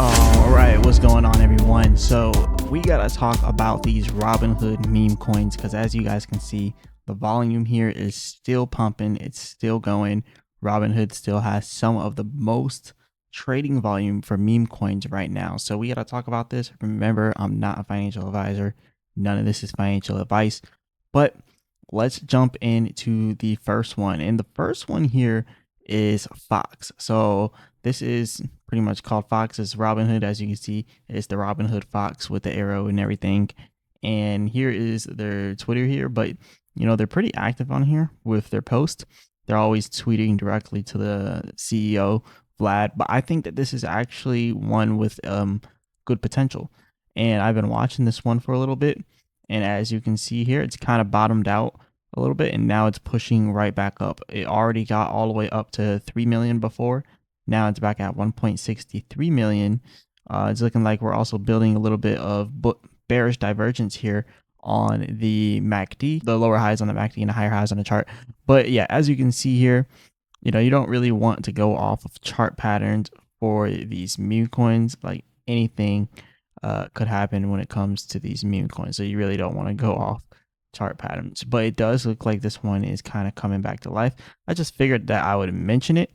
All right, what's going on, everyone? So we gotta talk about these Robinhood meme coins because, as you guys can see, the volume here is still pumping. It's still going. Robinhood still has some of the most trading volume for meme coins right now. So we gotta talk about this. Remember, I'm not a financial advisor. None of this is financial advice. But let's jump into the first one. And the first one here is Fox. So this is pretty much called Fox. It's Robinhood. As you can see, it's the Robinhood Fox with the arrow and everything. And here is their Twitter here, but they're pretty active on here with their post. They're always tweeting directly to the CEO, Vlad. But I think that this is actually one with good potential. And I've been watching this one for a little bit. And as you can see here, it's kind of bottomed out a little bit, and now it's pushing right back up. It already got all the way up to 3 million before. Now it's back at 1.63 million. It's looking like we're also building a little bit of bearish divergence here on the MACD, the lower highs on the MACD and the higher highs on the chart. But yeah, as you can see here, you don't really want to go off of chart patterns for these meme coins. Like anything could happen when it comes to these meme coins. So you really don't want to go off chart patterns, but it does look like this one is kind of coming back to life. I just figured that I would mention it.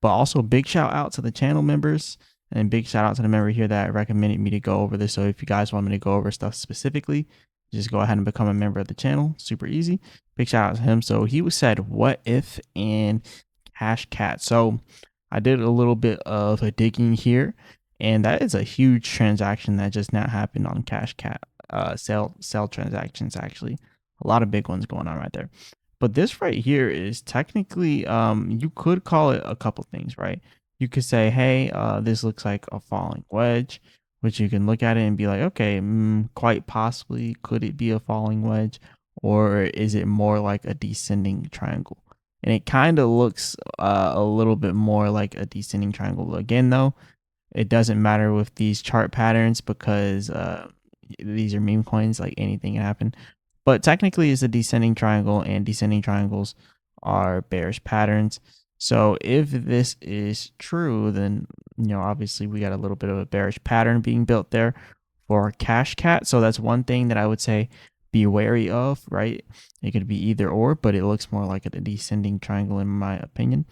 But also big shout out to the channel members and big shout out to the member here that recommended me to go over this. So if you guys want me to go over stuff specifically, just go ahead and become a member of the channel. Super easy. Big shout out to him. So he said, what if and Cash Cat. So I did a little bit of a digging here, and that is a huge transaction that just now happened on Cash Cat. Sell transactions, actually. A lot of big ones going on right there. But this right here is technically, you could call it a couple things, right? You could say, hey, this looks like a falling wedge, which you can look at it and be like, okay, quite possibly, could it be a falling wedge? Or is it more like a descending triangle? And it kind of looks a little bit more like a descending triangle. Again, though, it doesn't matter with these chart patterns because these are meme coins, like anything can happen. But technically it's a descending triangle, and descending triangles are bearish patterns. So if this is true, then obviously we got a little bit of a bearish pattern being built there for Cash Cat. So that's one thing that I would say be wary of, right? It could be either or, but it looks more like a descending triangle in my opinion.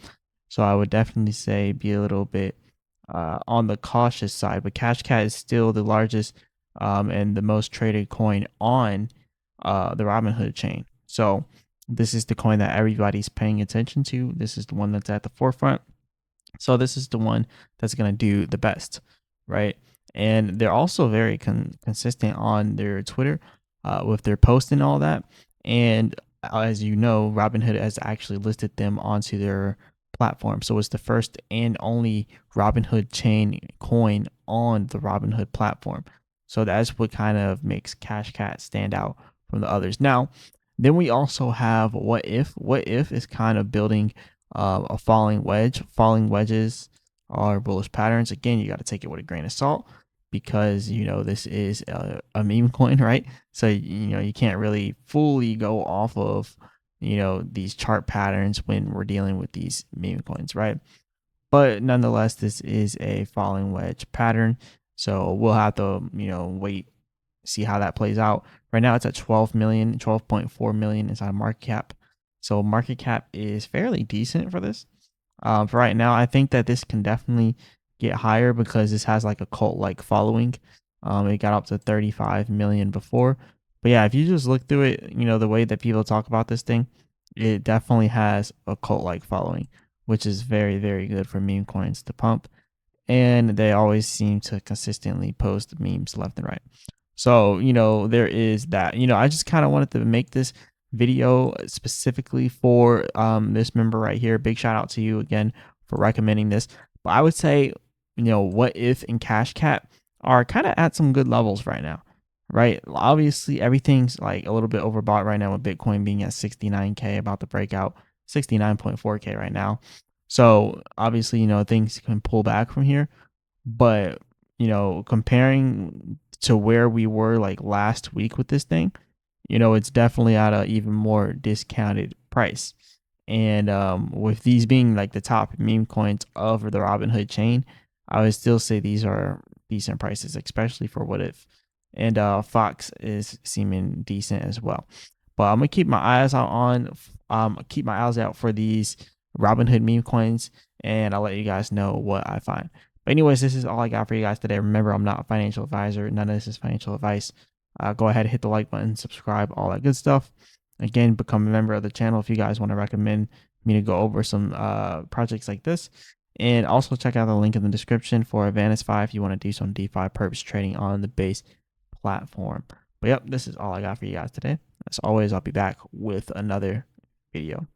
So I would definitely say be a little bit on the cautious side. But Cash Cat is still the largest and the most traded coin on the Robinhood chain. So this is the coin that everybody's paying attention to. This is the one that's at the forefront. So this is the one that's going to do the best, right? And they're also very consistent on their Twitter with their posts and all that. And as you know, Robinhood has actually listed them onto their platform. So it's the first and only Robinhood chain coin on the Robinhood platform. So that's what kind of makes Cash Cat stand out from the others. Now, then we also have What If. What If is kind of building a falling wedge. Falling wedges are bullish patterns. Again, you got to take it with a grain of salt because this is a meme coin, right? So you can't really fully go off of these chart patterns when we're dealing with these meme coins, right? But nonetheless, this is a falling wedge pattern. So we'll have to wait, see how that plays out. Right now it's at 12 million, 12.4 million is on market cap. So market cap is fairly decent for this. For right now, I think that this can definitely get higher because this has like a cult-like following. It got up to 35 million before. But yeah, if you just look through it, the way that people talk about this thing, it definitely has a cult-like following, which is very, very good for meme coins to pump. And they always seem to consistently post memes left and right. So, there is that. I just kind of wanted to make this video specifically for this member right here. Big shout out to you again for recommending this. But I would say, What If and Cash Cat are kind of at some good levels right now, right? Obviously, everything's like a little bit overbought right now with Bitcoin being at 69K, about to break out 69.4K right now. So obviously, things can pull back from here. But, comparing to where we were like last week with this thing, it's definitely at a even more discounted price. And with these being like the top meme coins of the Robinhood chain, I would still say these are decent prices, especially for what if. And Fox is seeming decent as well. But I'm gonna keep my eyes out on keep my eyes out for these Robinhood meme coins, and I'll let you guys know what I find. But anyways, this is all I got for you guys today. Remember, I'm not a financial advisor. None of this is financial advice. Go ahead, hit the like button, subscribe, all that good stuff. Again, become a member of the channel if you guys want to recommend me to go over some projects like this. And also check out the link in the description for Advantis if you want to do some DeFi purpose trading on the base platform. But yep, this is all I got for you guys today. As always, I'll be back with another video.